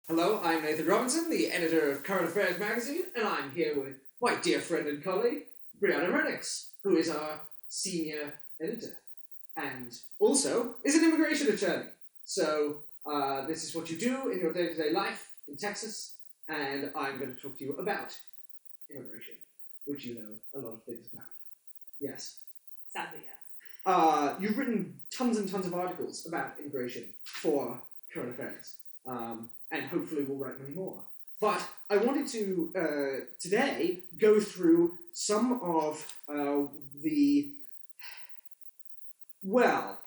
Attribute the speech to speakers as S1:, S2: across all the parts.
S1: Hello, I'm Nathan Robinson, the editor of Current Affairs magazine, and I'm here with my dear friend and colleague, Brianna Rennix, who is our senior editor, and also is an immigration attorney. So, this is what you do in your day-to-day life in Texas, and I'm going to talk to you about immigration, which you know a lot of things about. Yes.
S2: Sadly, yes.
S1: You've written tons and tons of articles about immigration for Current Affairs. And hopefully we'll write many more. But I wanted to, today, go through some of well,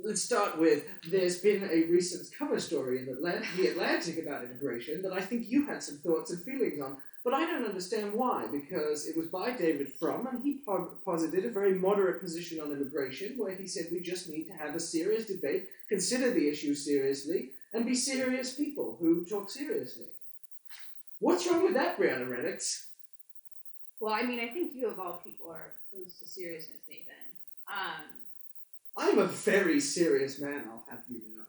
S1: let's start with, there's been a recent cover story in The Atlantic about immigration that I think you had some thoughts and feelings on, but I don't understand why, because it was by David Frum, and he posited a very moderate position on immigration, where he said we just need to have a serious debate, consider the issue seriously, and be serious people who talk seriously. What's wrong with that, Brianna Rennix?
S2: Well, I mean, I think you of all people are opposed to seriousness, Nathan.
S1: I'm a very serious man, I'll have you know.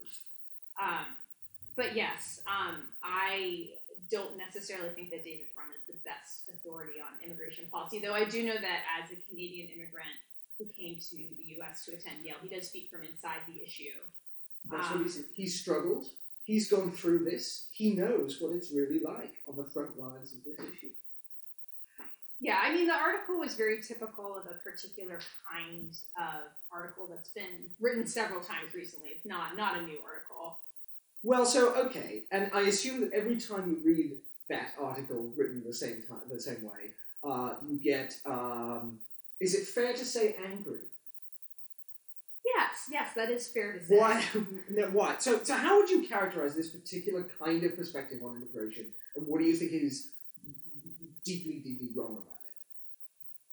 S2: But yes, I don't necessarily think that David Frum is the best authority on immigration policy, though I do know that as a Canadian immigrant who came to the U.S. to attend Yale, he does speak from inside the issue.
S1: That's what he said. He's struggled. He's gone through this. He knows what it's really like on the front lines of this issue.
S2: Yeah, I mean, the article was very typical of a particular kind of article that's been written several times recently. It's not a new article.
S1: Well, so, okay, and I assume that every time you read that article written the same way, you get, is it fair to say angry?
S2: Yes, that is fair to say.
S1: Why? No, why? So how would you characterize this particular kind of perspective on immigration, and what do you think is deeply, deeply wrong about it?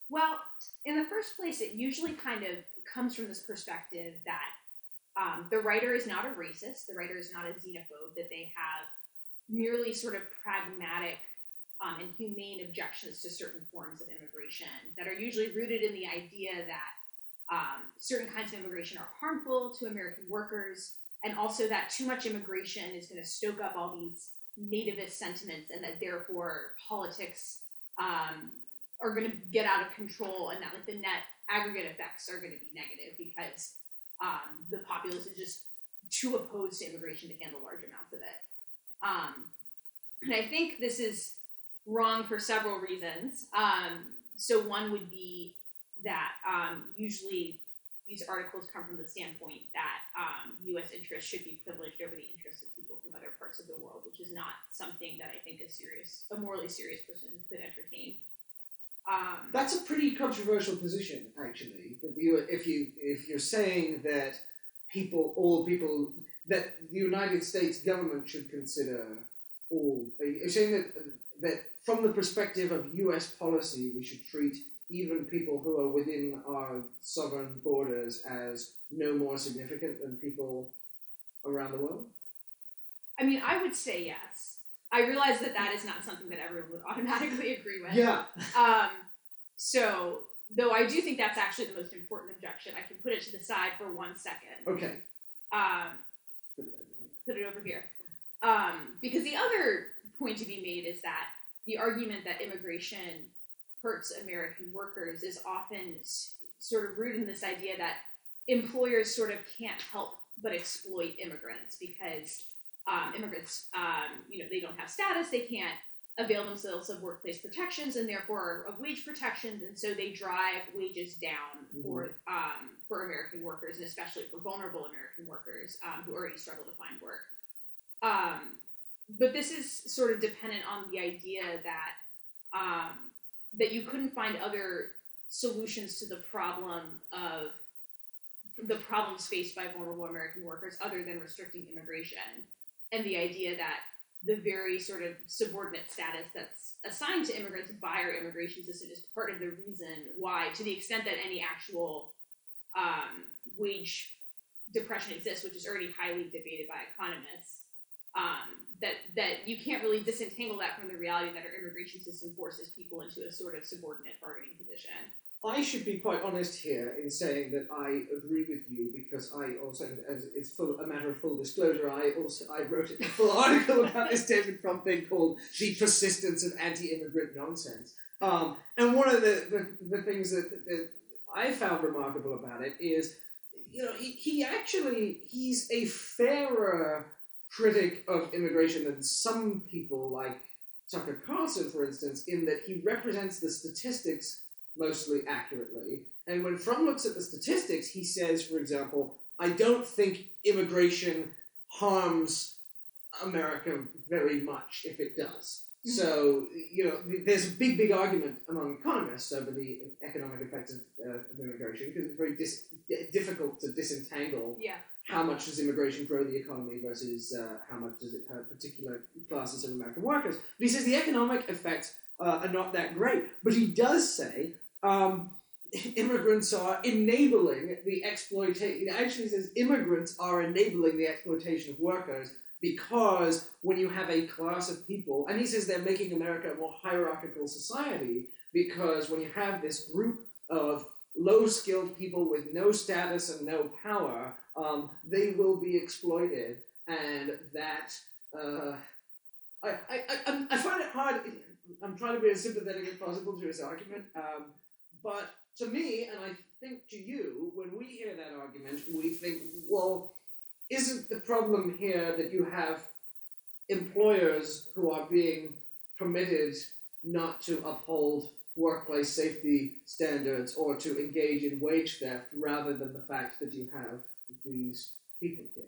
S2: Well, in the first place, it usually kind of comes from this perspective that the writer is not a racist, the writer is not a xenophobe, that they have merely sort of pragmatic and humane objections to certain forms of immigration that are usually rooted in the idea that certain kinds of immigration are harmful to American workers, and also that too much immigration is going to stoke up all these nativist sentiments, and that therefore politics are going to get out of control, and that like the net aggregate effects are going to be negative because the populace is just too opposed to immigration to handle large amounts of it. And I think this is wrong for several reasons. So one would be that usually these articles come from the standpoint that U.S. interests should be privileged over the interests of people from other parts of the world, which is not something that I think a morally serious person could entertain.
S1: That's a pretty controversial position, actually. If you're saying that that the United States government should consider you're saying that from the perspective of U.S. policy, we should treat even people who are within our sovereign borders as no more significant than people around the world?
S2: I mean, I would say yes. I realize that is not something that everyone would automatically agree with.
S1: Yeah.
S2: So, though I do think that's actually the most important objection, I can put it to the side for 1 second.
S1: Okay.
S2: Put it over here. Because the other point to be made is that the argument that immigration hurts American workers is often sort of rooted in this idea that employers sort of can't help but exploit immigrants because immigrants, they don't have status, they can't avail themselves of workplace protections and therefore of wage protections, and so they drive wages down for American workers, and especially for vulnerable American workers who already struggle to find work. But this is sort of dependent on the idea that that you couldn't find other solutions to the problems faced by vulnerable American workers other than restricting immigration, and the idea that the very sort of subordinate status that's assigned to immigrants by our immigration system is part of the reason why, to the extent that any actual wage depression exists, which is already highly debated by economists, that you can't really disentangle that from the reality that our immigration system forces people into a sort of subordinate bargaining position.
S1: I should be quite honest here in saying that I agree with you because I also, as it's a matter of full disclosure, I wrote a full article about this David Frum thing called "The Persistence of Anti-Immigrant Nonsense." And one of the things that I found remarkable about it is, he's a fairer critic of immigration than some people like Tucker Carlson, for instance, in that he represents the statistics mostly accurately. And when Frum looks at the statistics, he says, for example, I don't think immigration harms America very much if it does. Mm-hmm. So, there's a big argument among economists over the economic effects of immigration because it's very difficult to disentangle how much does immigration grow the economy versus how much does it hurt particular classes of American workers. But he says the economic effects are not that great. But he does say immigrants are enabling the exploitation. He actually says immigrants are enabling the exploitation of workers because when you have a class of people, and he says they're making America a more hierarchical society because when you have this group of low-skilled people with no status and no power, they will be exploited, and that I find it hard. I'm trying to be as sympathetic as possible to his argument, but to me, and I think to you, when we hear that argument, we think, well, isn't the problem here that you have employers who are being permitted not to uphold workplace safety standards or to engage in wage theft rather than the fact that you have these people here?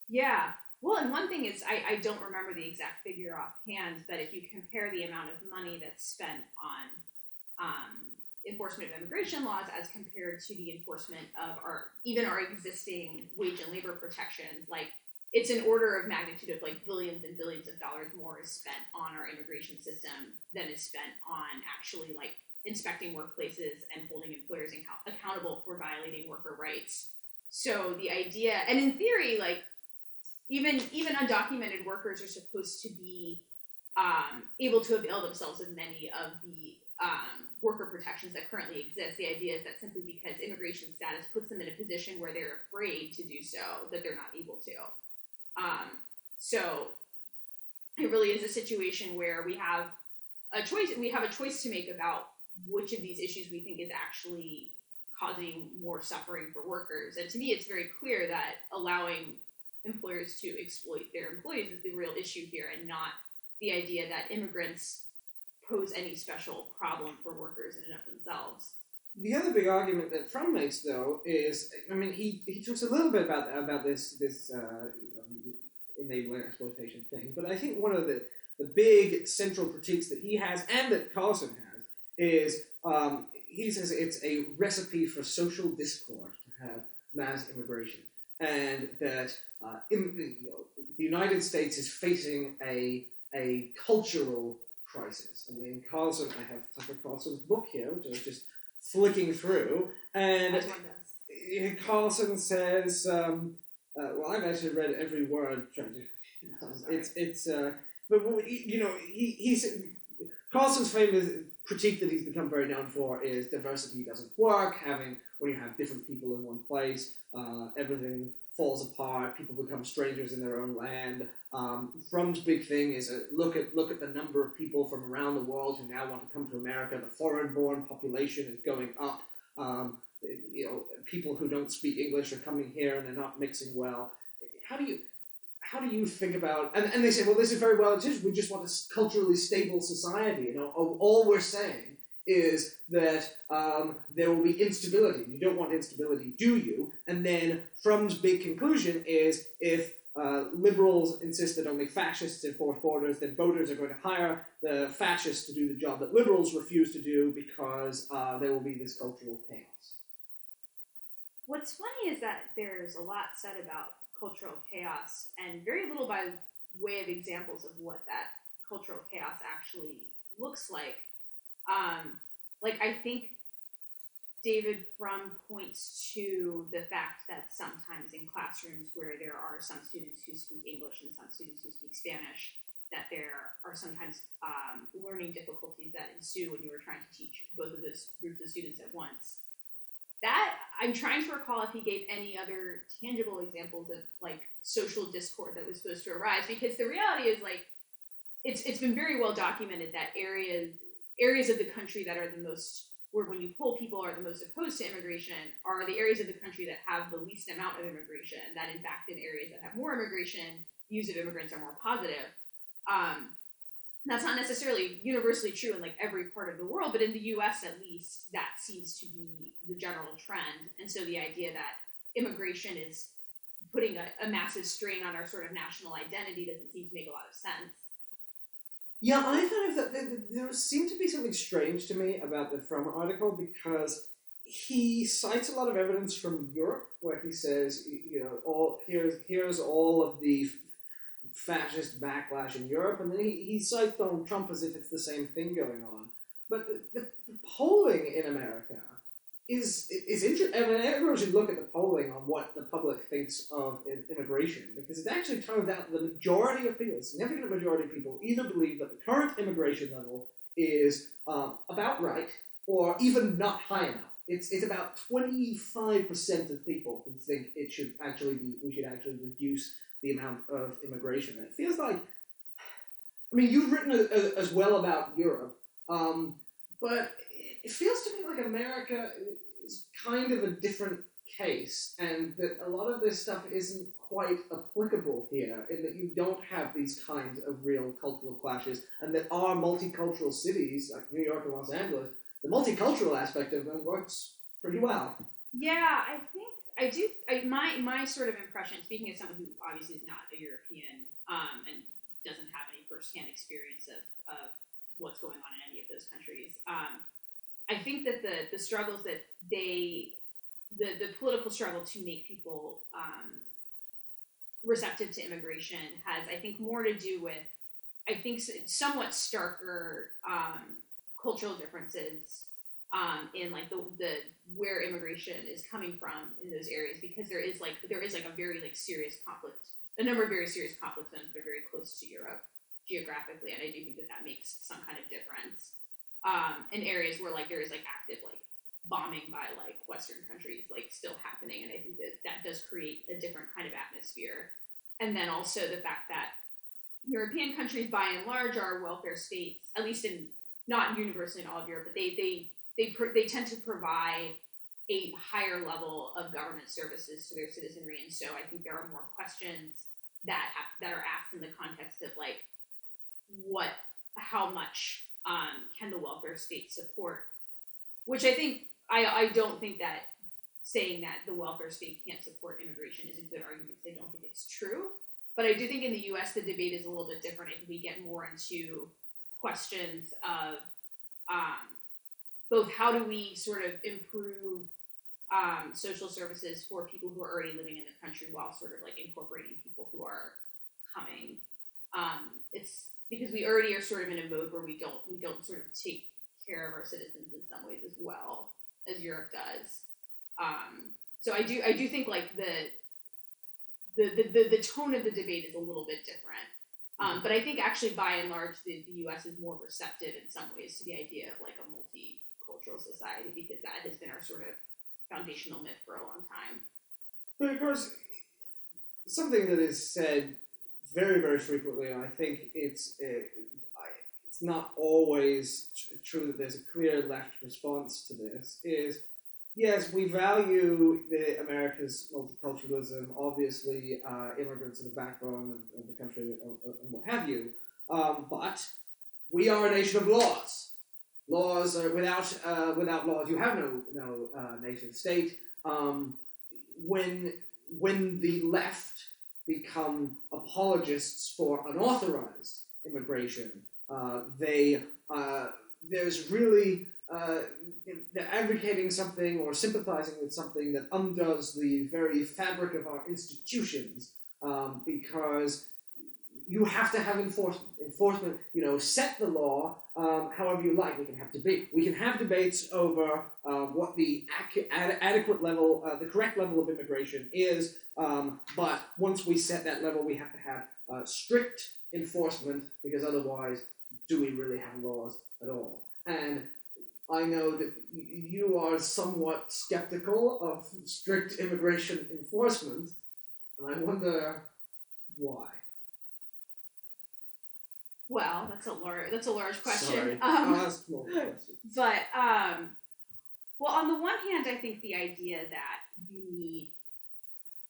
S2: Yeah. Well, and one thing is, I don't remember the exact figure offhand, but if you compare the amount of money that's spent on enforcement of immigration laws as compared to the enforcement of our existing wage and labor protections, like it's an order of magnitude of like billions and billions of dollars more is spent on our immigration system than is spent on actually like inspecting workplaces and holding employers accountable for violating worker rights. So the idea, and in theory, like even undocumented workers are supposed to be able to avail themselves of many of the worker protections that currently exist. The idea is that simply because immigration status puts them in a position where they're afraid to do so, that they're not able to. So it really is a situation where we have a choice to make about which of these issues we think is actually causing more suffering for workers. And to me, it's very clear that allowing employers to exploit their employees is the real issue here, and not the idea that immigrants pose any special problem for workers in and of themselves.
S1: The other big argument that Frum makes, though, is, I mean, he talks a little bit about this enabling exploitation thing, but I think one of the big central critiques that he has, and that Carlson has, is he says it's a recipe for social discord to have mass immigration, and that the United States is facing a cultural crisis. I mean, Carlson, I have Tucker Carlson's book here, which I was just flicking through, and Carlson says, well, I've actually read every word trying to, but he's Carlson's famous critique that he's become very known for is diversity doesn't work. When you have different people in one place, everything falls apart. People become strangers in their own land. Frum's big thing is look at the number of people from around the world who now want to come to America. The foreign-born population is going up. People who don't speak English are coming here and they're not mixing well. How do you think about, and they say, well, this is very well intentioned. We just want a culturally stable society. All we're saying is that there will be instability. You don't want instability, do you? And then Frum's big conclusion is if liberals insist that only fascists enforce borders, then voters are going to hire the fascists to do the job that liberals refuse to do because there will be this cultural chaos.
S2: What's funny is that there's a lot said about cultural chaos and very little by way of examples of what that cultural chaos actually looks like. I think David Frum points to the fact that sometimes in classrooms where there are some students who speak English and some students who speak Spanish, that there are sometimes learning difficulties that ensue when you were trying to teach both of those groups of students at once. That I'm trying to recall if he gave any other tangible examples of like social discord that was supposed to arise, because the reality is like it's been very well documented that areas of the country that are the most, where when you poll people are the most opposed to immigration, are the areas of the country that have the least amount of immigration. That in fact in areas that have more immigration, views of immigrants are more positive. That's not necessarily universally true in like every part of the world, but in the US at least, that seems to be the general trend. And so the idea that immigration is putting a massive strain on our sort of national identity doesn't seem to make a lot of sense.
S1: Yeah, I kind of thought there seemed to be something strange to me about the Frum article, because he cites a lot of evidence from Europe where he says, here's all of the fascist backlash in Europe, and then he cites Donald Trump as if it's the same thing going on. But the polling in America is interesting. I mean, everyone should look at the polling on what the public thinks of immigration, because it actually turns out the majority of people, a significant majority of people, either believe that the current immigration level is about right, or even not high enough. It's about 25% of people who think we should actually reduce the amount of immigration. And it feels like, I mean, you've written as well about Europe, but it feels to me like America is kind of a different case, and that a lot of this stuff isn't quite applicable here, in that you don't have these kinds of real cultural clashes, and that our multicultural cities, like New York and Los Angeles, the multicultural aspect of them works pretty well.
S2: Yeah, I think I do. My sort of impression, speaking as someone who obviously is not a European and doesn't have any firsthand experience of what's going on in any of those countries, I think that the struggles that the political struggle to make people receptive to immigration has, I think, more to do with, I think, somewhat starker cultural differences in like the where immigration is coming from in those areas, because there is like a very like serious conflict, a number of very serious conflict zones that are very close to Europe geographically, and I do think that makes some kind of difference in areas where like there is like active like bombing by like Western countries like still happening, and I think that does create a different kind of atmosphere. And then also the fact that European countries by and large are welfare states, at least in not universally in all of Europe, but they tend to provide a higher level of government services to their citizenry, and so I think there are more questions that are asked in the context of like how much can the welfare state support, which I think I don't think that saying that the welfare state can't support immigration is a good argument, because I don't think it's true. But I do think in the US the debate is a little bit different. I think we get more into questions of both how do we sort of improve social services for people who are already living in the country while sort of like incorporating people who are coming. It's because we already are sort of in a mode where we don't sort of take care of our citizens in some ways as well as Europe does. So I do think like the tone of the debate is a little bit different. But I think actually by and large the US is more receptive in some ways to the idea of like a multicultural society, because that has been our sort of foundational myth for a long time.
S1: But of course, something that is said very, very frequently, and I think it's not always true that there's a clear left response to this, is yes, we value America's multiculturalism. Obviously, immigrants are the backbone of the country and what have you. But we are a nation of laws. Laws are without laws, you have no nation state. When the left become apologists for unauthorized immigration, there's really they're advocating something or sympathizing with something that undoes the very fabric of our institutions, because you have to have enforcement. Enforcement, set the law however you like. We can have debate. We can have debates over what the adequate level, the correct level of immigration is. But once we set that level, we have to have strict enforcement, because otherwise, do we really have laws at all? And I know that you are somewhat skeptical of strict immigration enforcement, and I wonder why.
S2: Well, that's a large question.
S1: Sorry, I'll ask more questions.
S2: But well, on the one hand, I think the idea that you need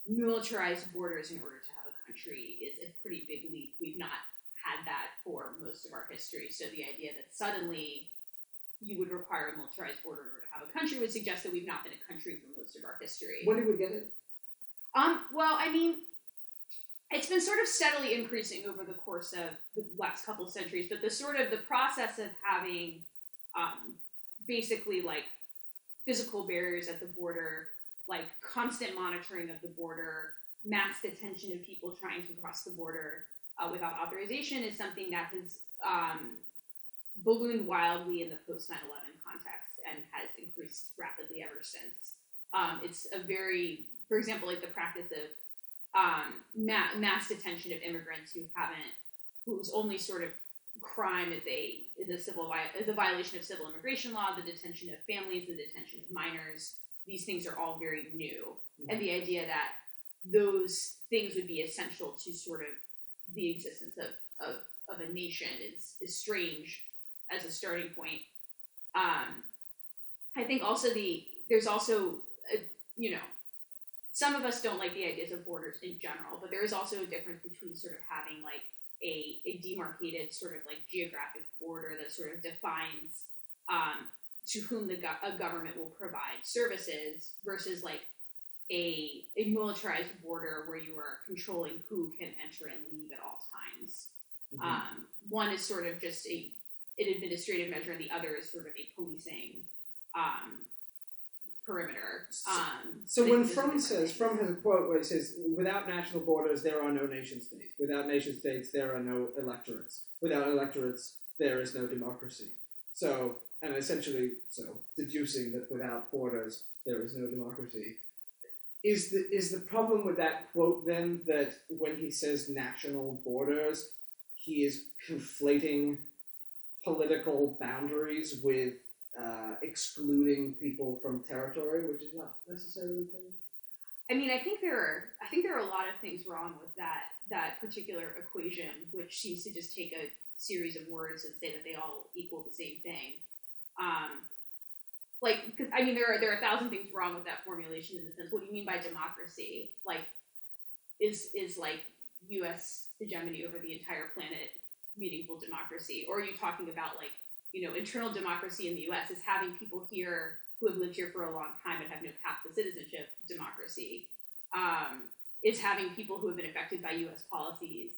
S2: militarized borders in order to have a country is a pretty big leap. We've not had that for most of our history. So the idea that suddenly you would require a militarized border in order to have a country would suggest that we've not been a country for most of our history.
S1: When did we get it?
S2: Well, I mean, it's been sort of steadily increasing over the course of the last couple of centuries, but the process of having basically like physical barriers at the border, like constant monitoring of the border, mass detention of people trying to cross the border without authorization is something that has ballooned wildly in the post 9/11 context and has increased rapidly ever since. It's a very, for example, like the practice of mass detention of immigrants whose only sort of crime is a violation of civil immigration law, the detention of families, the detention of minors. These things are all very new, and the idea that those things would be essential to sort of the existence of a nation is strange as a starting point. I think also there's also some of us don't like the ideas of borders in general, but there is also a difference between sort of having like a demarcated sort of like geographic border that sort of defines to whom a government will provide services versus like a militarized border where you are controlling who can enter and leave at all times. Mm-hmm. One is sort of just an administrative measure, and the other is sort of a policing perimeter.
S1: So when Frum has a quote where he says, "Without national borders, there are no nation states. Without nation states, there are no electorates. Without electorates, there is no democracy." So, and essentially, deducing that without borders, there is no democracy. Is the problem with that quote then that when he says national borders, he is conflating political boundaries with excluding people from territory, which is not necessarily the thing?
S2: I mean, I think there are a lot of things wrong with that particular equation, which seems to just take a series of words and say that they all equal the same thing. There are 1,000 things wrong with that formulation in the sense, what do you mean by democracy? Like, is like U.S. hegemony over the entire planet meaningful democracy? Or are you talking about like, internal democracy in the U.S. is having people here who have lived here for a long time and have no path to citizenship democracy? Is having people who have been affected by U.S. policies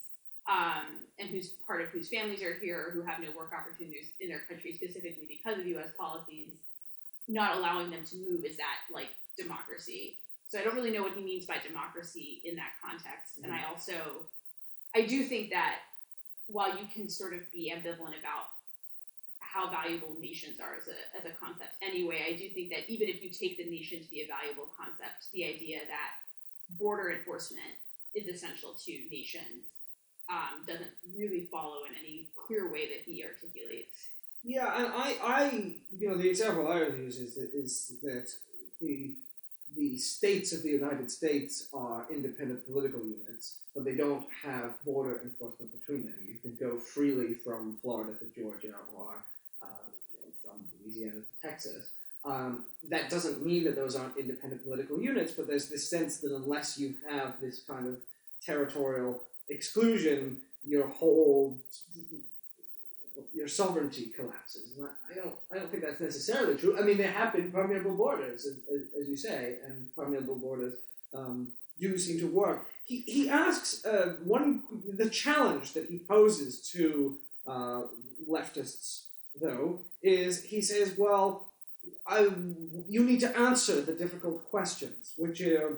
S2: and whose families are here or who have no work opportunities in their country specifically because of U.S. policies, not allowing them to move, is that like democracy? So I don't really know what he means by democracy in that context. Mm-hmm. And I do think that while you can sort of be ambivalent about how valuable nations are as a concept anyway, I do think that even if you take the nation to be a valuable concept, the idea that border enforcement is essential to nations doesn't really follow in any clear way that he articulates.
S1: Yeah, and I the example I always use is that the states of the United States are independent political units, but they don't have border enforcement between them. You can go freely from Florida to Georgia or from Louisiana to Texas. That doesn't mean that those aren't independent political units, but there's this sense that unless you have this kind of territorial exclusion, your sovereignty collapses. And I don't think that's necessarily true. I mean, there have been permeable borders, as you say, and permeable borders do seem to work. He asks the challenge that he poses to leftists, though, is he says, well, you need to answer the difficult questions, which are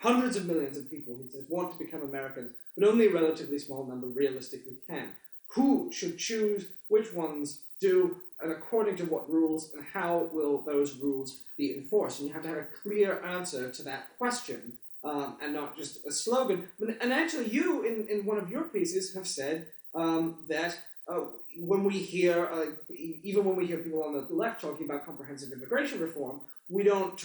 S1: hundreds of millions of people, he says, want to become Americans, but only a relatively small number realistically can. Who should choose, which ones do, and according to what rules, and how will those rules be enforced? And you have to have a clear answer to that question and not just a slogan. And actually, you, in one of your pieces, have said that when we hear, even when we hear people on the left talking about comprehensive immigration reform, we don't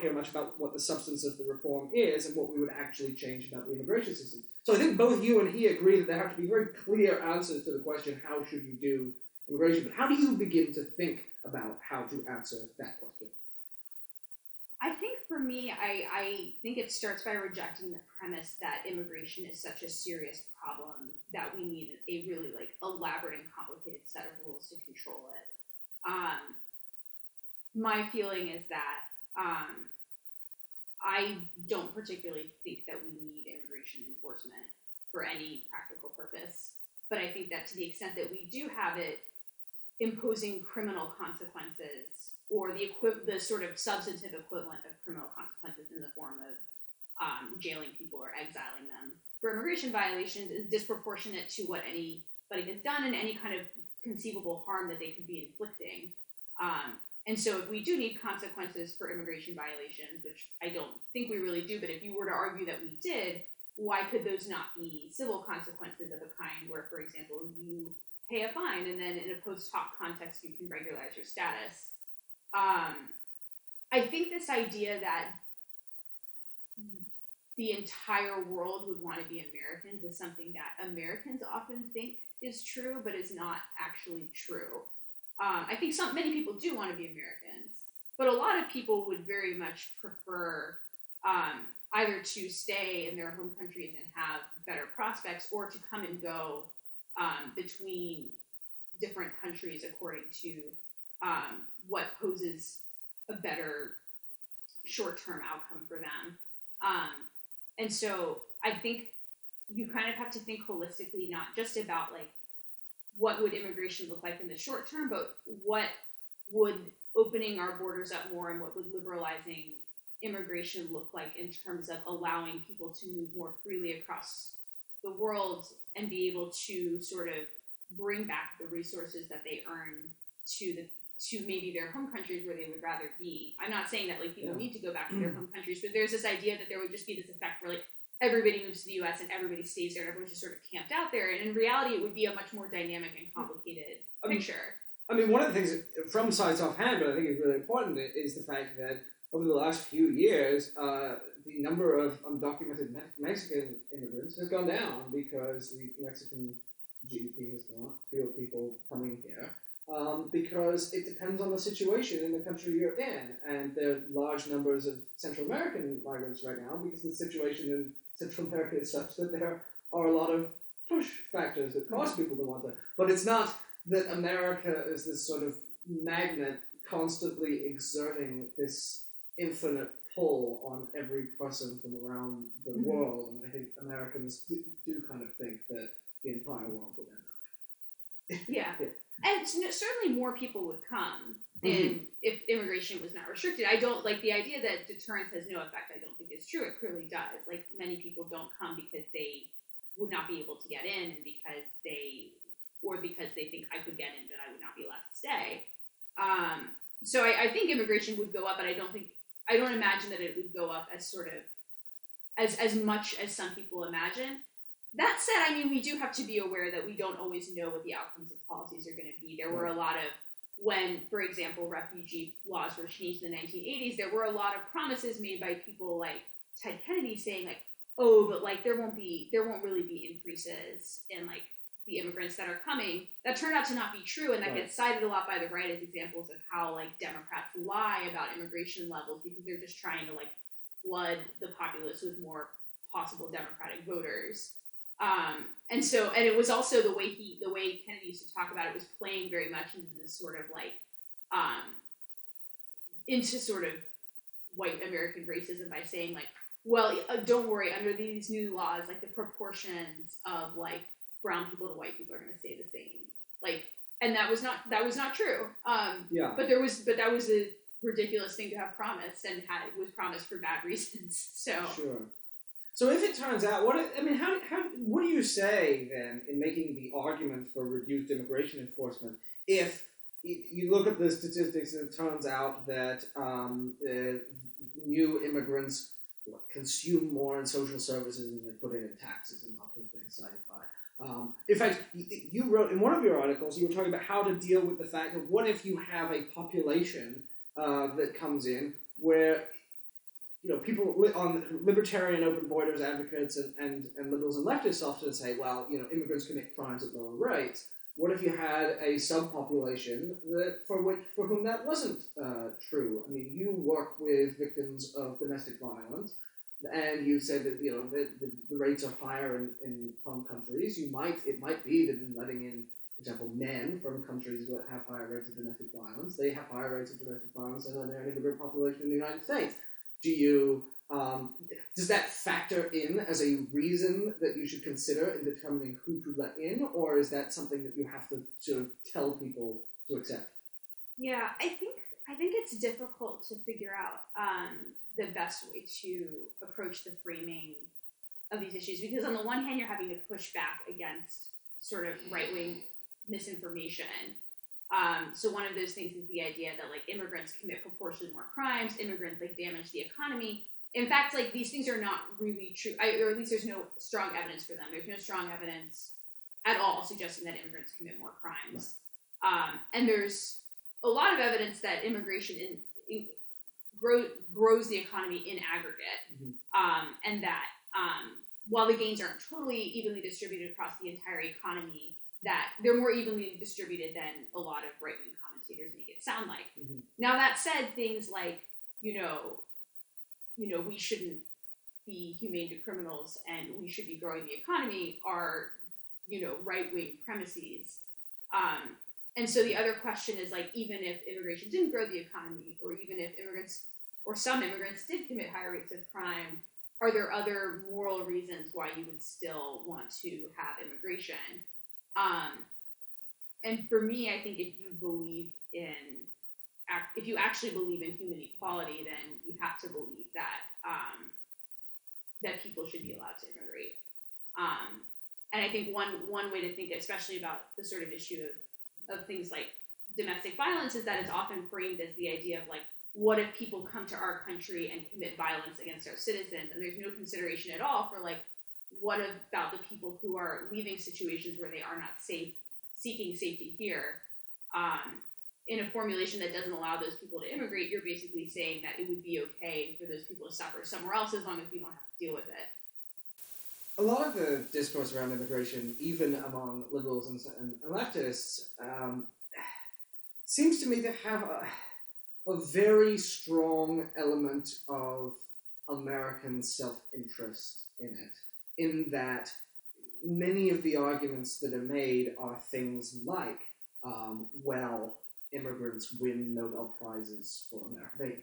S1: hear much about what the substance of the reform is and what we would actually change about the immigration system. So I think both you and he agree that there have to be very clear answers to the question, how should you do immigration? But how do you begin to think about how to answer that question?
S2: I think for me, I think it starts by rejecting the premise that immigration is such a serious problem that we need a really elaborate and complicated set of rules to control it. My feeling is that I don't particularly think that we need immigration enforcement for any practical purpose, but I think that to the extent that we do have it, imposing criminal consequences or the sort of substantive equivalent of criminal consequences in the form of jailing people or exiling them for immigration violations is disproportionate to what anybody has done and any kind of conceivable harm that they could be inflicting. And so if we do need consequences for immigration violations, which I don't think we really do, but if you were to argue that we did, why could those not be civil consequences of a kind where, for example, you pay a fine and then in a post hoc context you can regularize your status? I think this idea that the entire world would want to be Americans is something that Americans often think is true, but is not actually true. I think many people do want to be Americans, but a lot of people would very much prefer either to stay in their home countries and have better prospects, or to come and go between different countries according to what poses a better short-term outcome for them. And so I think you kind of have to think holistically, not just about what would immigration look like in the short term, but what would opening our borders up more and what would liberalizing immigration look like in terms of allowing people to move more freely across the world and be able to sort of bring back the resources that they earn to maybe their home countries where they would rather be. I'm not saying that people need to go back to their home countries, but there's this idea that there would just be this effect where everybody moves to the US and everybody stays there and everyone's just sort of camped out there. And in reality, it would be a much more dynamic and complicated picture.
S1: I mean, one of the things that Frum cites offhand, but I think is really important, is the fact that over the last few years, the number of undocumented Mexican immigrants has gone down because the Mexican GDP has gone up, fewer people coming here, because it depends on the situation in the country you're in. And there are large numbers of Central American migrants right now because the situation in Central America is such that there are a lot of push factors that cause people to want to. But it's not that America is this sort of magnet constantly exerting this infinite pull on every person from around the world. And I think Americans do kind of think that the entire world would end up.
S2: Yeah. And certainly more people would come if immigration was not restricted. I don't the idea that deterrence has no effect. I don't think is true. It clearly does. Many people don't come because they would not be able to get in, and because they think I could get in, but I would not be allowed to stay. So I think immigration would go up, but I don't imagine that it would go up as sort of as much as some people imagine. That said, I mean, we do have to be aware that we don't always know what the outcomes of policies are going to be. There were a lot of, when, for example, refugee laws were changed in the 1980s, there were a lot of promises made by people like Ted Kennedy saying oh, but there won't really be increases in the immigrants that are coming. That turned out to not be true, and that gets cited a lot by the right as examples of how Democrats lie about immigration levels because they're just trying to flood the populace with more possible Democratic voters. And it was also the way Kennedy used to talk about it was playing very much into this sort of into sort of white American racism by saying well, don't worry, under these new laws, the proportions of brown people to white people are going to stay the same. And that was not true. But that was a ridiculous thing to have promised, and it was promised for bad reasons. So
S1: sure. So if it turns out, what do you say then in making the argument for reduced immigration enforcement if you look at the statistics and it turns out that new immigrants consume more in social services than they put in taxes and other things cited by. In fact, you wrote in one of your articles, you were talking about how to deal with the fact of what if you have a population that comes in where people on libertarian open borders advocates and liberals and leftists often say, well, immigrants commit crimes at lower rates. What if you had a subpopulation for whom that wasn't true? I mean, you work with victims of domestic violence, and you said that the rates are higher in home countries. It might be that in letting in, for example, men from countries that have higher rates of domestic violence, they have higher rates of domestic violence than an immigrant population in the United States. Does that factor in as a reason that you should consider in determining who to let in, or is that something that you have to sort of tell people to accept?
S2: Yeah, I think it's difficult to figure out the best way to approach the framing of these issues, because on the one hand, you're having to push back against sort of right-wing misinformation. So one of those things is the idea that immigrants commit proportionally more crimes, immigrants damage the economy. In fact, these things are not really true, or at least there's no strong evidence for them. There's no strong evidence at all suggesting that immigrants commit more crimes. And there's a lot of evidence that immigration grows the economy in aggregate, and that while the gains aren't totally evenly distributed across the entire economy, that they're more evenly distributed than a lot of right-wing commentators make it sound like. Now, that said, things like, we shouldn't be humane to criminals and we should be growing the economy are, right-wing premises. And so the other question is, even if immigration didn't grow the economy, or even if some immigrants did commit higher rates of crime, are there other moral reasons why you would still want to have immigration? And for me, I think if you actually believe in human equality, then you have to believe that that people should be allowed to immigrate. And I think one way to think, especially about the sort of issue of things like domestic violence, is that it's often framed as the idea of what if people come to our country and commit violence against our citizens, and there's no consideration at all for what about the people who are leaving situations where they are not safe, seeking safety here? In a formulation that doesn't allow those people to immigrate, you're basically saying that it would be okay for those people to suffer somewhere else as long as we don't have to deal with it.
S1: A lot of the discourse around immigration, even among liberals and leftists, seems to me to have a very strong element of American self-interest in it, in that many of the arguments that are made are things like, immigrants win Nobel Prizes for America.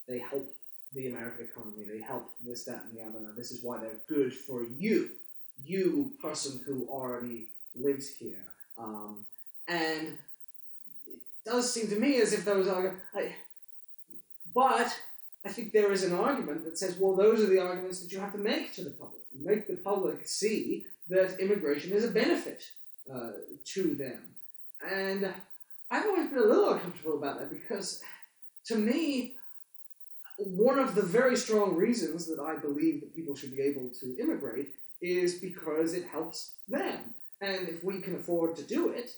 S1: They help the American economy. They help this, that, and the other. This is why they're good for you person who already lives here. And it does seem to me as if those arguments... But I think there is an argument that says, well, those are the arguments that you have to make to the public. You make the public see that immigration is a benefit to them. And I've always been a little uncomfortable about that, because to me, one of the very strong reasons that I believe that people should be able to immigrate is because it helps them. And if we can afford to do it,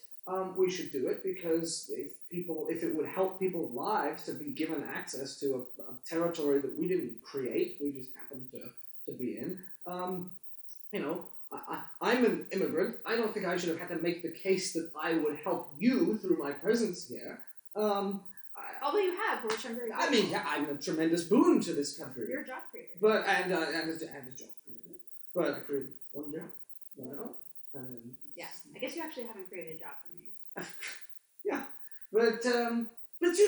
S1: we should do it, because if it would help people's lives to be given access to a territory that we didn't create, we just happened to be in. I'm an immigrant. I don't think I should have had to make the case that I would help you through my presence here.
S2: Although you have, for which I'm very grateful.
S1: I mean, yeah, I'm a tremendous boon to this country.
S2: You're a job creator.
S1: But and a job creator. But I created one job.
S2: Yeah, I guess you actually haven't created a job for me.
S1: Yeah,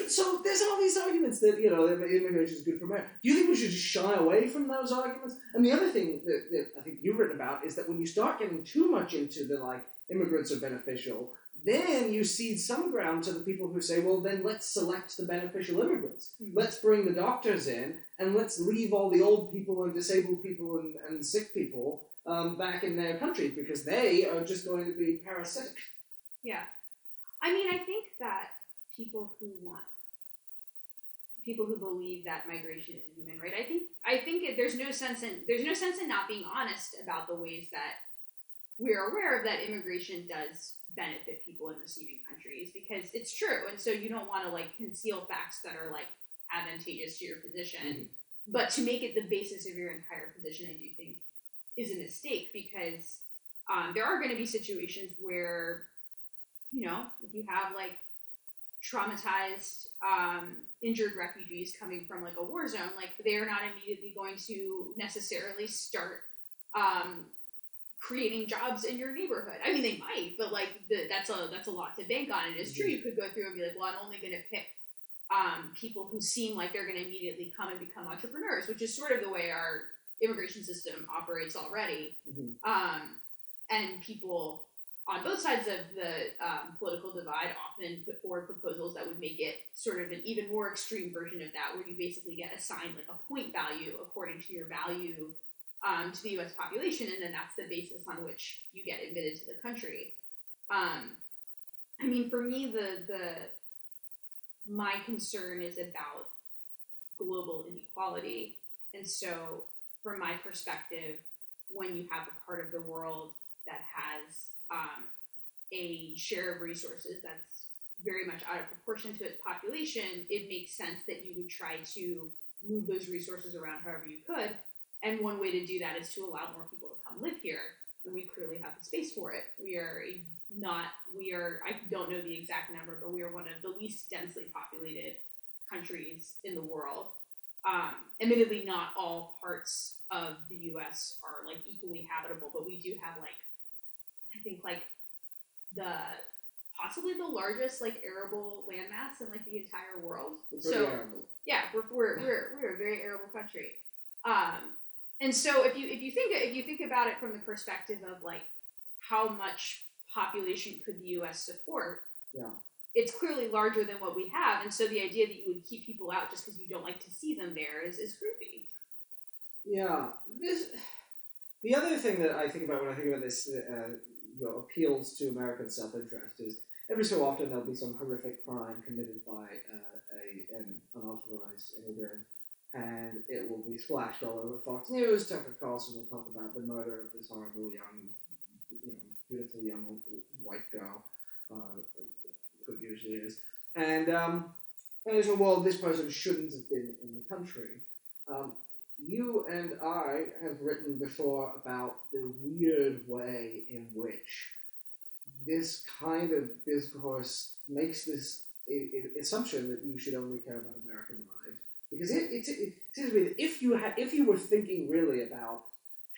S1: so there's all these arguments that immigration is good for America. Do you think we should just shy away from those arguments? And the other thing that I think you've written about is that when you start getting too much into the immigrants are beneficial, then you cede some ground to the people who say, well, then let's select the beneficial immigrants. Let's bring the doctors in, and let's leave all the old people and disabled people and sick people back in their countries, because they are just going to be parasitic.
S2: Yeah. I mean, I think that people who want people who believe that migration is human, right? I think there's no sense in not being honest about the ways that we're aware of that immigration does benefit people in receiving countries, because it's true, and so you don't want to like conceal facts that are like advantageous to your position.
S1: Mm-hmm.
S2: But to make it the basis of your entire position, I do think is a mistake, because there are going to be situations where, you know, if you have like traumatized, injured refugees coming from like a war zone, like they are not immediately going to necessarily start creating jobs in your neighborhood. I mean, they might, but like that's a lot to bank on. It is true. You could go through and be like, well, I'm only going to pick people who seem like they're going to immediately come and become entrepreneurs, which is sort of the way our immigration system operates already. And people on both sides of the political divide often put forward proposals that would make it sort of an even more extreme version of that, where you basically get assigned like a point value according to your value to the U.S. population, and then that's the basis on which you get admitted to the country. I mean, for me, my concern is about global inequality, and so from my perspective, when you have a part of the world that has a share of resources that's very much out of proportion to its population, it makes sense that you would try to move those resources around however you could. And one way to do that is to allow more people to come live here. And we clearly have the space for it. I don't know the exact number, but we are one of the least densely populated countries in the world. Admittedly, not all parts of the US are like equally habitable, but we do have like, I think like possibly the largest like arable landmass in like the entire world. So arable. Yeah, we're a very arable country. And so if you think about it from the perspective of like how much population could the US support,
S1: yeah,
S2: it's clearly larger than what we have, and so the idea that you would keep people out just because you don't like to see them there is creepy.
S1: Yeah, the other thing that I think about when I think about this, appeals to American self-interest is every so often there'll be some horrific crime committed by an unauthorized immigrant, and it will be splashed all over Fox News. Tucker Carlson will talk about the murder of this horrible young, beautiful young white girl, who it usually is, and so, well, this person shouldn't have been in the country. You and I have written before about the weird way in which this kind of discourse makes this assumption that you should only care about American lives. Because it seems to me that if you were thinking really about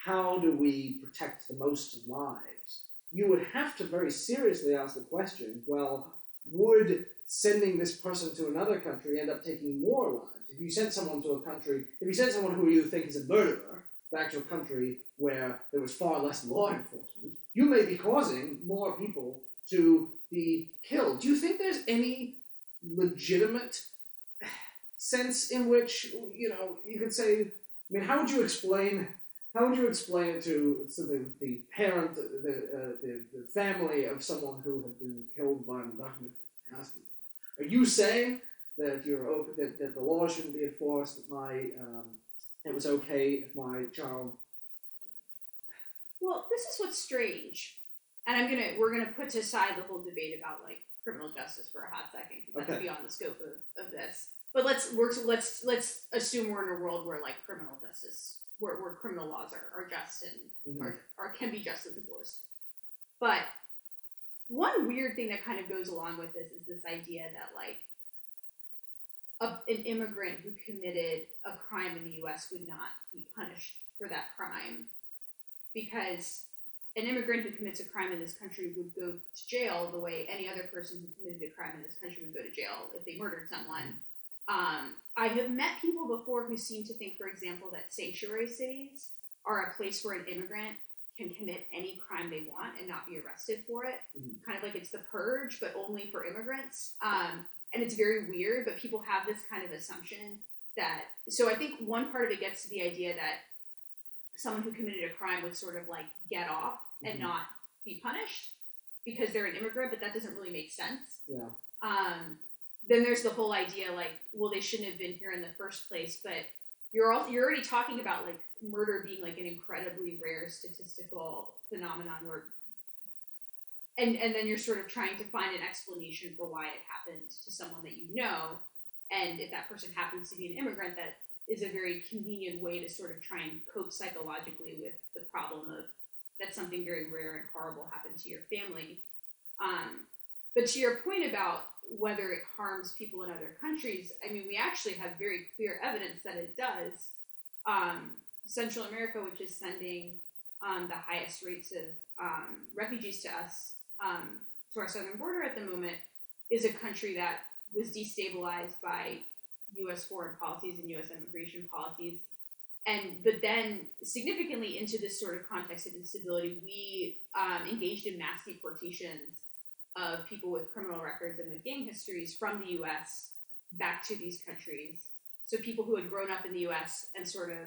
S1: how do we protect the most lives, you would have to very seriously ask the question, well, would sending this person to another country end up taking more lives? If you send someone who you think is a murderer back to a country where there was far less law enforcement, you may be causing more people to be killed. Do you think there's any legitimate sense in which, you could say, I mean, how would you explain it to the parent, the family of someone who had been killed by an undocumented asking? Are you saying that that the law shouldn't be enforced? That it was okay if my child?
S2: Well, this is what's strange, and we're gonna put aside the whole debate about like criminal justice for a hot second, because that's beyond the scope of this. But let's assume we're in a world where like criminal justice, where criminal laws are just and can be justly enforced. But one weird thing that kind of goes along with this is this idea that like an immigrant who committed a crime in the U.S. would not be punished for that crime, because an immigrant who commits a crime in this country would go to jail the way any other person who committed a crime in this country would go to jail if they murdered someone. I have met people before who seem to think, for example, that sanctuary cities are a place where an immigrant can commit any crime they want and not be arrested for it. Kind of like it's the purge, but only for immigrants. And it's very weird, but people have this kind of assumption that, so I think one part of it gets to the idea that someone who committed a crime would sort of like get off and not be punished because they're an immigrant, but that doesn't really make sense.
S1: Yeah.
S2: then there's the whole idea like, well, they shouldn't have been here in the first place, but you're already talking about like murder being like an incredibly rare statistical phenomenon where and then you're sort of trying to find an explanation for why it happened to someone that you know, and if that person happens to be an immigrant, that is a very convenient way to sort of try and cope psychologically with the problem of that something very rare and horrible happened to your family. But to your point about whether it harms people in other countries, I mean, we actually have very clear evidence that it does. Central America, which is sending the highest rates of refugees to us, to our southern border at the moment, is a country that was destabilized by U.S. foreign policies and U.S. immigration policies. But then significantly into this sort of context of instability, we engaged in mass deportations of people with criminal records and with gang histories from the U.S. back to these countries. So people who had grown up in the U.S. and sort of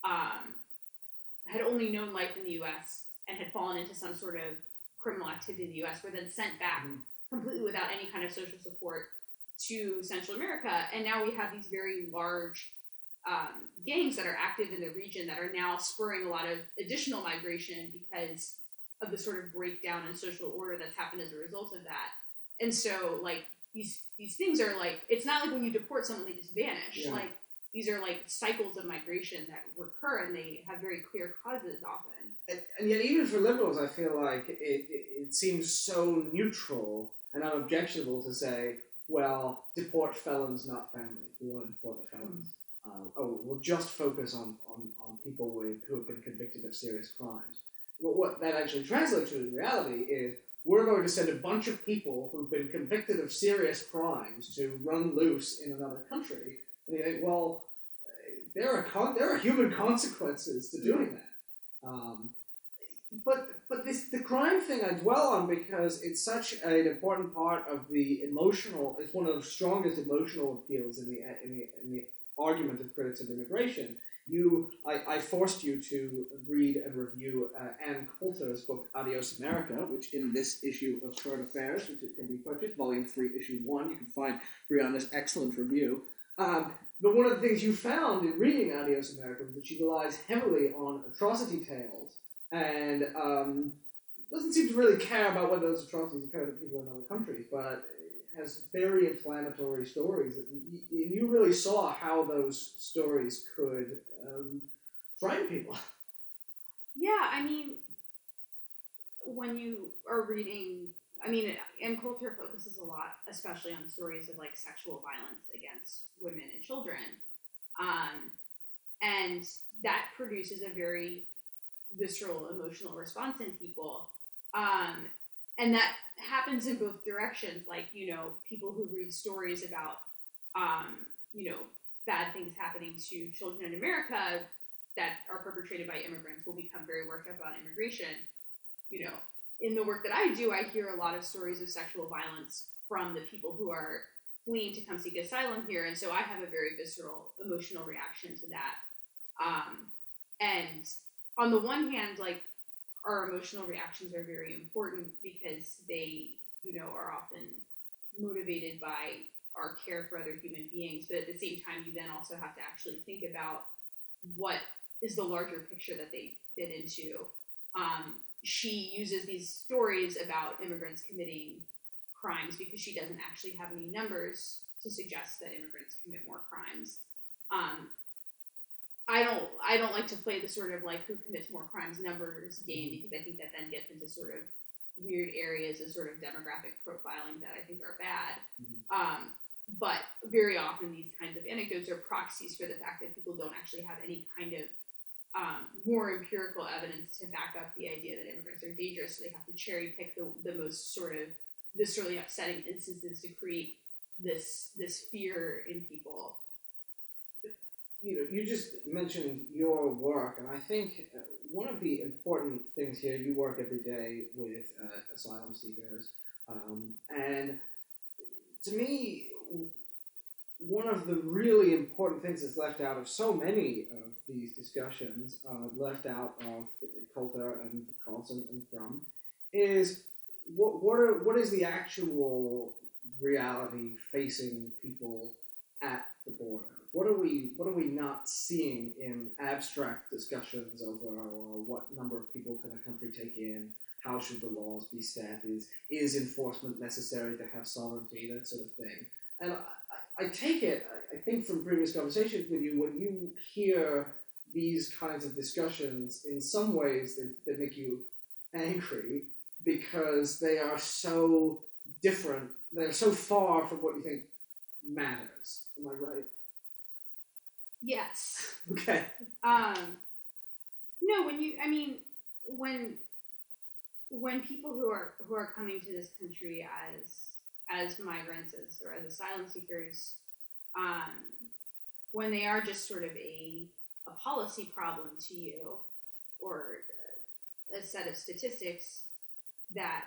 S2: had only known life in the U.S. and had fallen into some sort of criminal activity in the U.S. were then sent back completely without any kind of social support to Central America. And now we have these very large gangs that are active in the region that are now spurring a lot of additional migration because of the sort of breakdown in social order that's happened as a result of that. And so, like, these things are like, it's not like when you deport someone, they just vanish. Yeah. Like, these are like cycles of migration that recur, and they have very clear causes often.
S1: And yet, even for liberals, I feel like it seems so neutral and unobjectionable to say, well, deport felons, not families. We want to deport the felons. We'll just focus on people who have been convicted of serious crimes. What that actually translates to in reality is we're going to send a bunch of people who've been convicted of serious crimes to run loose in another country. And you think, well, there are human consequences to doing that. But the crime thing I dwell on because it's such an important part of the emotional. It's one of the strongest emotional appeals in the argument of critics of immigration. I forced you to read and review Ann Coulter's book Adios America, which in this issue of Current Affairs, which it can be purchased, Volume 3, Issue 1, you can find Brianna's excellent review. But one of the things you found in reading Adios America was that she relies heavily on atrocity tales and doesn't seem to really care about whether those atrocities occur to people in other countries, but has very inflammatory stories. You really saw how those stories could frighten people.
S2: Yeah, I mean, when you are reading, I mean, and Coulter focuses a lot, especially on stories of like sexual violence against women and children, and that produces a very visceral emotional response in people, and that happens in both directions. Like, you know, people who read stories about, you know, bad things happening to children in America that are perpetrated by immigrants will become very worked up about immigration. You know, in the work that I do, I hear a lot of stories of sexual violence from the people who are fleeing to come seek asylum here, and so I have a very visceral emotional reaction to that. And on the one hand, like, our emotional reactions are very important because they, you know, are often motivated by our care for other human beings. But at the same time, you then also have to actually think about what is the larger picture that they fit into. She uses these stories about immigrants committing crimes because she doesn't actually have any numbers to suggest that immigrants commit more crimes. I don't like to play the sort of like who commits more crimes numbers game, because I think that then gets into sort of weird areas of sort of demographic profiling that I think are bad. But very often these kinds of anecdotes are proxies for the fact that people don't actually have any kind of more empirical evidence to back up the idea that immigrants are dangerous. So they have to cherry pick the most sort of viscerally upsetting instances to create this fear in people.
S1: You know, you just mentioned your work, and I think one of the important things here, you work every day with asylum seekers, and to me, one of the really important things that's left out of so many of these discussions, left out of Coulter and Carlson and Frum, is what is the actual reality facing people at the border? What are we not seeing in abstract discussions over what number of people can a country take in? How should the laws be set? Is enforcement necessary to have sovereignty? That sort of thing. And I take it, I think from previous conversations with you, when you hear these kinds of discussions, in some ways they make you angry because they are so different, they're so far from what you think matters. Am I right?
S2: Yes.
S1: Okay.
S2: No, when people who are coming to this country as migrants or as asylum seekers, when they are just sort of a policy problem to you, or a set of statistics, that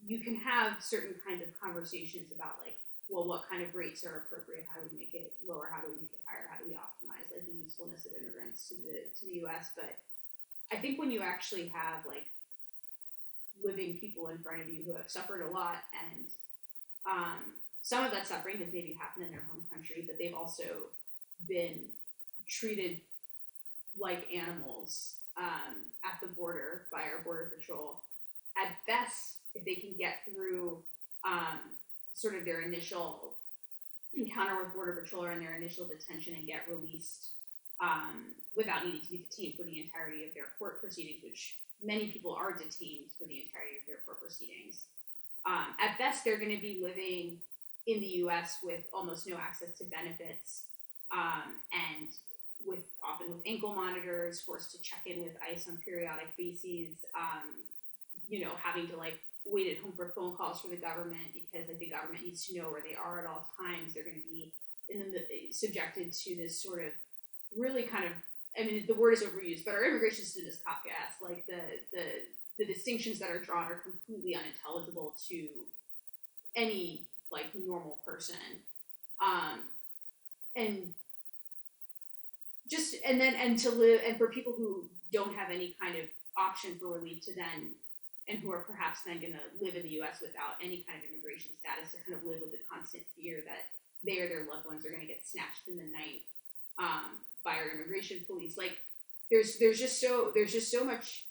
S2: you can have certain kinds of conversations about, like, well, what kind of rates are appropriate? How do we make it lower? How do we make it higher? How do we optimize, like, the usefulness of immigrants to the U.S.? But I think when you actually have, like, living people in front of you who have suffered a lot, and some of that suffering has maybe happened in their home country, but they've also been treated like animals at the border by our border patrol. At best, if they can get through sort of their initial encounter with border patrol or in their initial detention and get released without needing to be detained for the entirety of their court proceedings, which many people are detained for the entirety of their court proceedings. At best, they're going to be living in the U.S. with almost no access to benefits, and often with ankle monitors, forced to check in with ICE on periodic bases, having to, like, wait at home for phone calls for the government because, like, the government needs to know where they are at all times. They're going to be subjected to this sort of really kind of, I mean, the word is overused, but our immigration system is Kafkaesque. Like, the distinctions that are drawn are completely unintelligible to any, like, normal person. And to live, and for people who don't have any kind of option for relief to then, and who are perhaps then going to live in the U.S. without any kind of immigration status, to kind of live with the constant fear that they or their loved ones are going to get snatched in the night by our immigration police. Like, there's just so much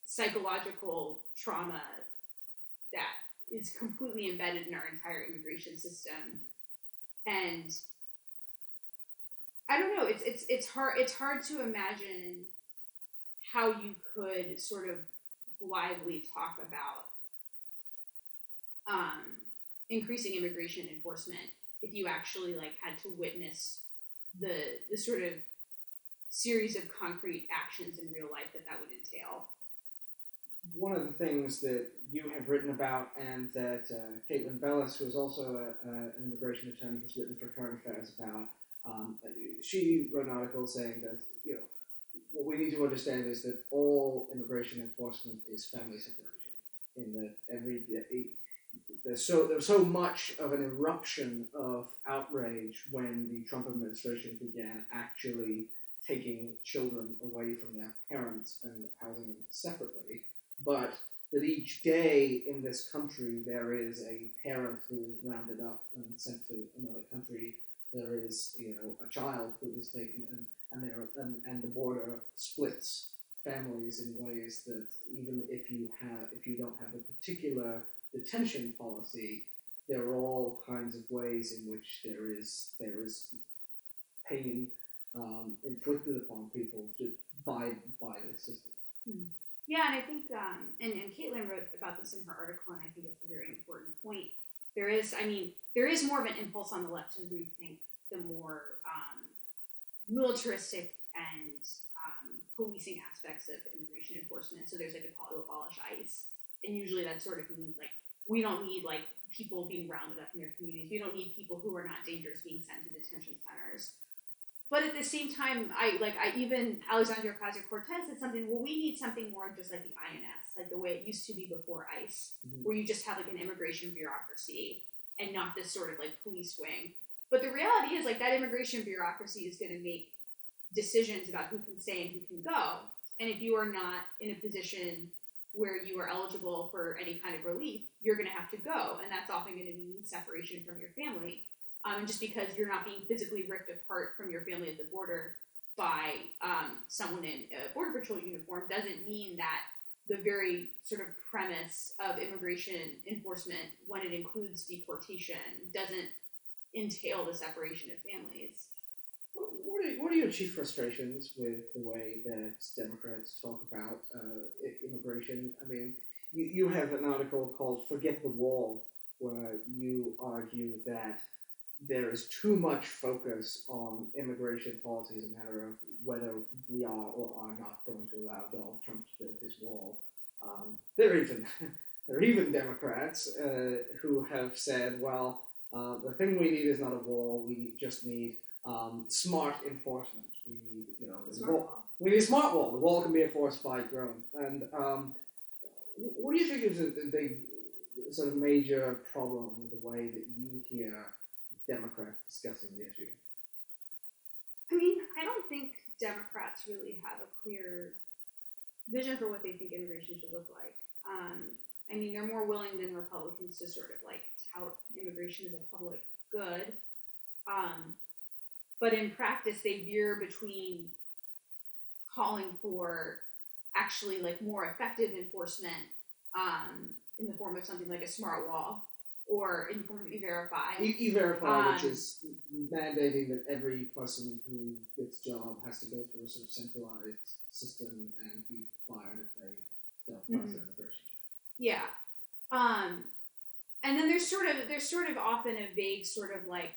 S2: psychological trauma that is completely embedded in our entire immigration system, and I don't know. It's hard to imagine how you could sort of blithely talk about increasing immigration enforcement if you actually, like, had to witness the sort of series of concrete actions in real life that would entail.
S1: One of the things that you have written about, and that Caitlin Bellis, who is also an immigration attorney, has written for Current Affairs about, she wrote an article saying that, what we need to understand is that all immigration enforcement is family separation. In that there's so much of an eruption of outrage when the Trump administration began actually taking children away from their parents and housing them separately, but that each day in this country there is a parent who is rounded up and sent to another country. There is, a child who is taken, and the border splits families in ways that, even if you don't have a particular detention policy, there are all kinds of ways in which there is pain inflicted upon people by the system.
S2: Yeah, and I think, and Caitlin wrote about this in her article, and I think it's a very important point. There is more of an impulse on the left to rethink the more militaristic and policing aspects of immigration enforcement. So there's, like, a call to abolish ICE, and usually that sort of means, like, we don't need, like, people being rounded up in their communities. We don't need people who are not dangerous being sent to detention centers. But at the same time, even Alexandria Ocasio-Cortez said something. Well, we need something more just like the INS, like the way it used to be before ICE, where you just have, like, an immigration bureaucracy and not this sort of, like, police wing. But the reality is, like, that immigration bureaucracy is going to make decisions about who can stay and who can go. And if you are not in a position where you are eligible for any kind of relief, you're going to have to go, and that's often going to mean separation from your family. And just because you're not being physically ripped apart from your family at the border by someone in a border patrol uniform doesn't mean that the very sort of premise of immigration enforcement, when it includes deportation, doesn't entail the separation of families.
S1: What are your chief frustrations with the way that Democrats talk about immigration? I mean, you have an article called "Forget the Wall," where you argue that there is too much focus on immigration policy as a matter of whether we are or are not going to allow Donald Trump to build his wall. There are even Democrats who have said, well, the thing we need is not a wall. We just need smart enforcement. We need, we need a smart wall. The wall can be enforced by drones. And what do you think is the sort of major problem with the way that you hear Democrats discussing the issue?
S2: I mean, I don't think Democrats really have a clear vision for what they think immigration should look like. I mean, they're more willing than Republicans to sort of like tout immigration as a public good. But in practice, they veer between calling for actually like more effective enforcement in the form of something like a smart wall, or in the form of E-Verify.
S1: E-Verify, which is mandating that every person who gets a job has to go through a sort of centralized system and be fired if they don't pass their immigration.
S2: Yeah. And then there's sort of often a vague sort of like,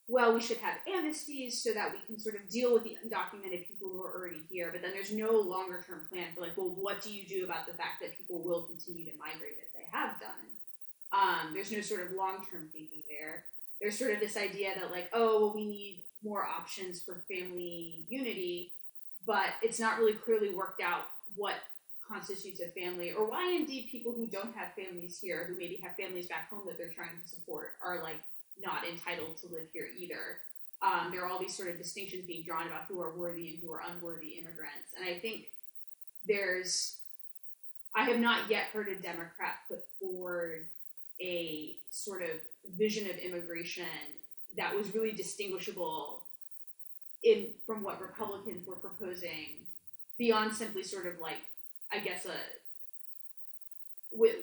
S2: well, we should have amnesties so that we can sort of deal with the undocumented people who are already here. But then there's no longer term plan for like, well, what do you do about the fact that people will continue to migrate as they have done? There's no sort of long-term thinking there. There's sort of this idea that like, oh, well, we need more options for family unity, but it's not really clearly worked out what constitutes a family, or why indeed people who don't have families here, who maybe have families back home that they're trying to support, are like not entitled to live here either. There are all these sort of distinctions being drawn about who are worthy and who are unworthy immigrants. And I think I have not yet heard a Democrat put forward a sort of vision of immigration that was really distinguishable from what Republicans were proposing, beyond simply sort of like, I guess, with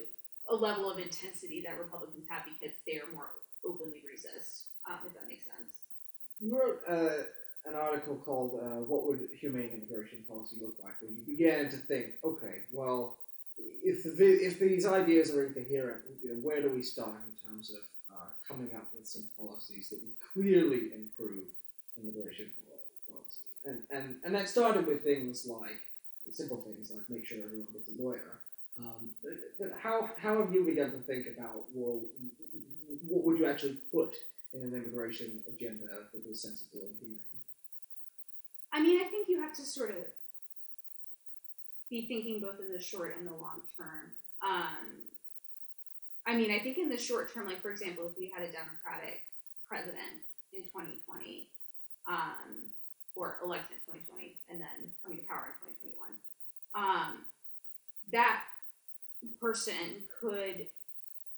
S2: a level of intensity that Republicans have because they are more openly racist, if that makes sense.
S1: You wrote an article called "What Would Humane Immigration Policy Look Like?" where you began to think, okay, well, if these ideas are incoherent, where do we start in terms of coming up with some policies that would clearly improve immigration policy? And that started with things like simple things like make sure everyone gets a lawyer. But how have you begun to think about, well, what would you actually put in an immigration agenda that was sensible and humane?
S2: I mean, I think you have to sort of be thinking both in the short and the long term. I mean, I think in the short term, like for example, if we had a Democratic president in 2020, or elected in 2020, and then coming to power in 2021, that person could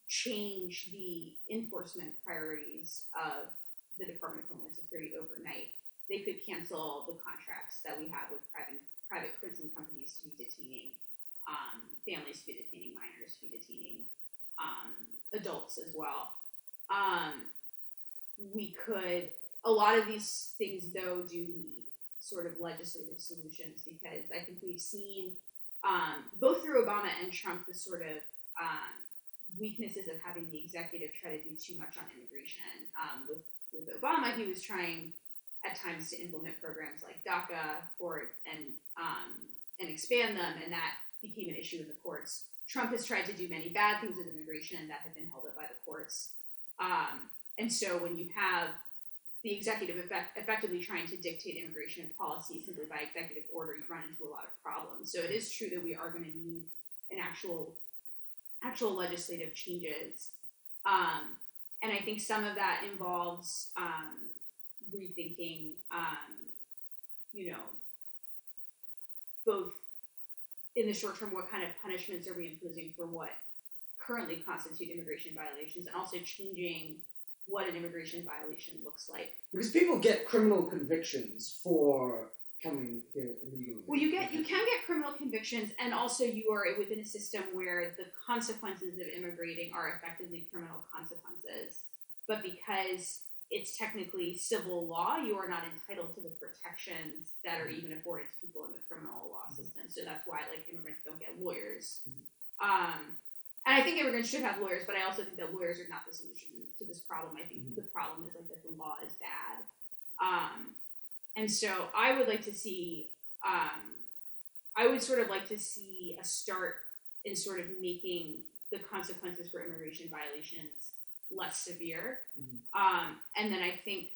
S2: change the enforcement priorities of the Department of Homeland Security overnight. They could cancel the contracts that we have with private prison companies to be detaining families, to be detaining minors, to be detaining adults as well. A lot of these things, though, do need sort of legislative solutions, because I think we've seen, both through Obama and Trump, the sort of weaknesses of having the executive try to do too much on immigration. With Obama, he was trying at times to implement programs like DACA and expand them, and that became an issue in the courts. Trump has tried to do many bad things with immigration that have been held up by the courts. And so when you have the executive effectively trying to dictate immigration policy simply by executive order, you run into a lot of problems. So it is true that we are going to need an actual legislative changes. And I think some of that involves rethinking, both in the short term, what kind of punishments are we imposing for what currently constitute immigration violations, and also changing what an immigration violation looks like.
S1: Because people get criminal convictions for coming here illegally.
S2: Well, you can get criminal convictions, and also you are within a system where the consequences of immigrating are effectively criminal consequences. But because it's technically civil law, you are not entitled to the protections that are even afforded to people in the criminal law system. So that's why like immigrants don't get lawyers. And I think immigrants should have lawyers, but I also think that lawyers are not the solution to this problem. I think the problem is like that the law is bad. And so I would like to see, I would sort of like to see a start in sort of making the consequences for immigration violations less severe. And then I think,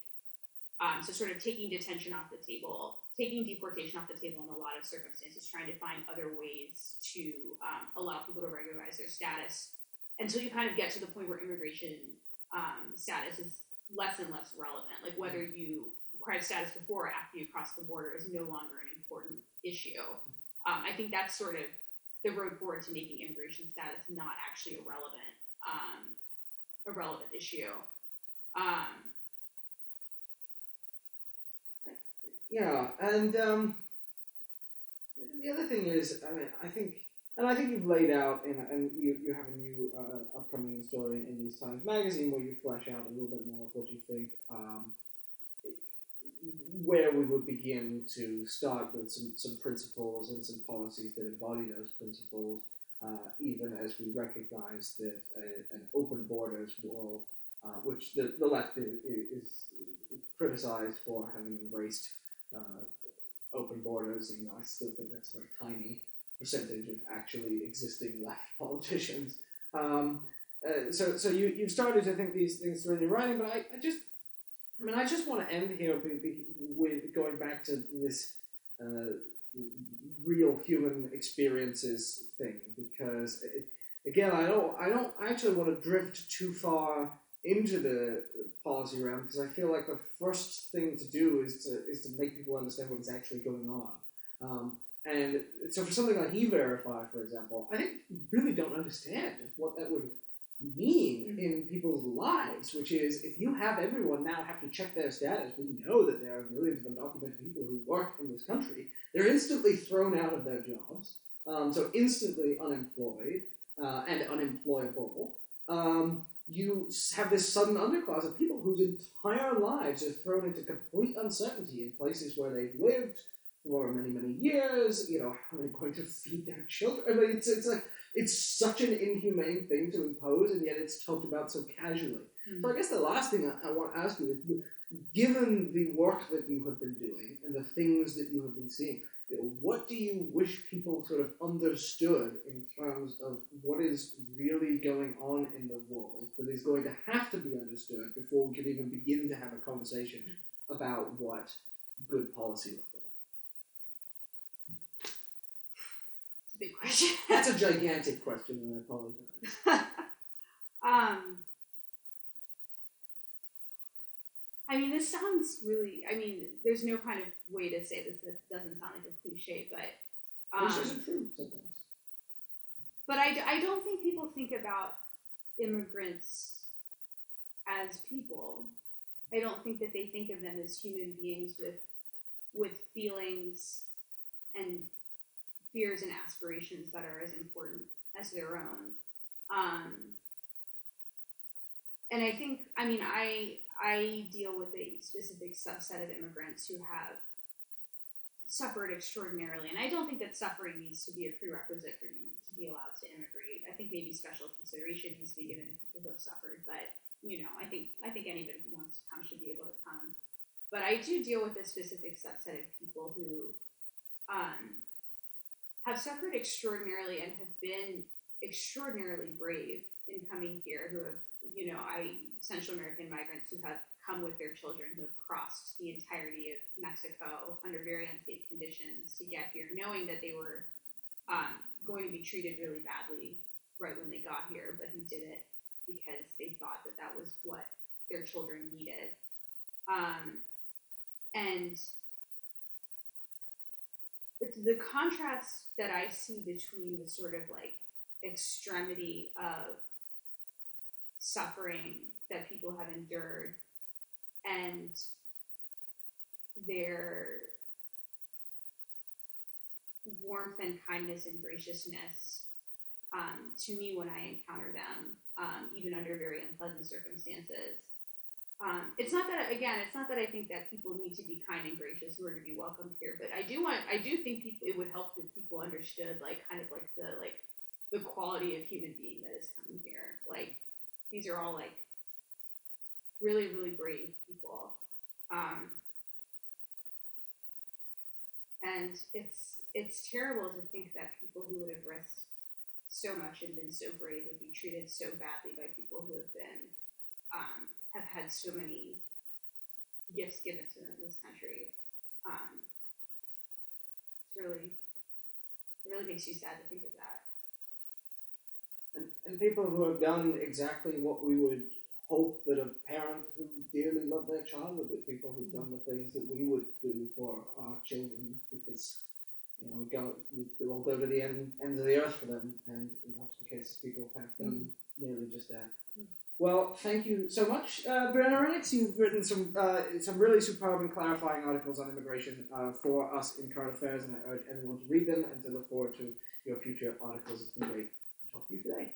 S2: so sort of taking detention off the table, taking deportation off the table in a lot of circumstances, trying to find other ways to allow people to regularize their status until you kind of get to the point where immigration status is less and less relevant. Like whether you acquired status before or after you cross the border is no longer an important issue. I think that's sort of the road forward to making immigration status not actually a relevant issue.
S1: Yeah, and the other thing is, I mean, I think you've laid out, and you have a new upcoming story in These Times magazine where you flesh out a little bit more of what you think, where we would begin to start with some principles and some policies that embody those principles, even as we recognize that an open borders world, which the left is criticized for having embraced open borders, even though I still think that's a very tiny percentage of actually existing left politicians. So you've started to think these things through in your writing, but I just want to end here with going back to this real human experiences thing, because again, I don't actually want to drift too far into the policy realm, because I feel like the first thing to do is to make people understand what is actually going on. And so for something like E-Verify, for example, I think we really don't understand what that would mean in people's lives, which is if you have everyone now have to check their status, we know that there are millions of undocumented people who work in this country. They're instantly thrown out of their jobs, so instantly unemployed and unemployable. You have this sudden underclass of people whose entire lives are thrown into complete uncertainty in places where they've lived for many, many years. You know, how are they going to feed their children? I mean, it's such an inhumane thing to impose, and yet it's talked about so casually. So I guess the last thing I want to ask you is, given the work that you have been doing and the things that you have been seeing, what do you wish people sort of understood in terms of what is really going on in the world that is going to have to be understood before we can even begin to have a conversation about what good policy looks like?
S2: It's a big question.
S1: That's a gigantic question, and I apologize.
S2: I mean, this sounds really, I mean, there's no kind of way to say this that doesn't sound like a cliche, but...
S1: Which isn't true sometimes.
S2: But I don't think people think about immigrants as people. I don't think that they think of them as human beings with feelings and fears and aspirations that are as important as their own. And I think, I mean, I deal with a specific subset of immigrants who have suffered extraordinarily, and I don't think that suffering needs to be a prerequisite for you to be allowed to immigrate. I think maybe special consideration needs to be given to people who have suffered, but you know, I think anybody who wants to come should be able to come. But I do deal with a specific subset of people who have suffered extraordinarily and have been extraordinarily brave in coming here, who have, you know, Central American migrants who have come with their children, who have crossed the entirety of Mexico under very unsafe conditions to get here, knowing that they were going to be treated really badly right when they got here, but who did it because they thought that that was what their children needed. And, it's the contrast that I see between the sort of like extremity of suffering that people have endured and their warmth and kindness and graciousness to me when I encounter them, even under very unpleasant circumstances. It's not that I think that people need to be kind and gracious in order to be welcomed here, but I do think people it would help if people understood like kind of like the quality of human being that is coming here. Like these are all like really really brave people, and it's terrible to think that people who would have risked so much and been so brave would be treated so badly by people who have been have had so many gifts given to them in this country. It really makes you sad to think of that.
S1: And people who have done exactly what we would hope that a parent who dearly loved their child would do. People who've done the things that we would do for our children because, we all go to the ends of the earth for them, and in lots of cases people have done nearly just that. Well, thank you so much, Brianna Rennix. You've written some really superb and clarifying articles on immigration for us in Current Affairs, and I urge everyone to read them and to look forward to your future articles. It's been great to talk to you today.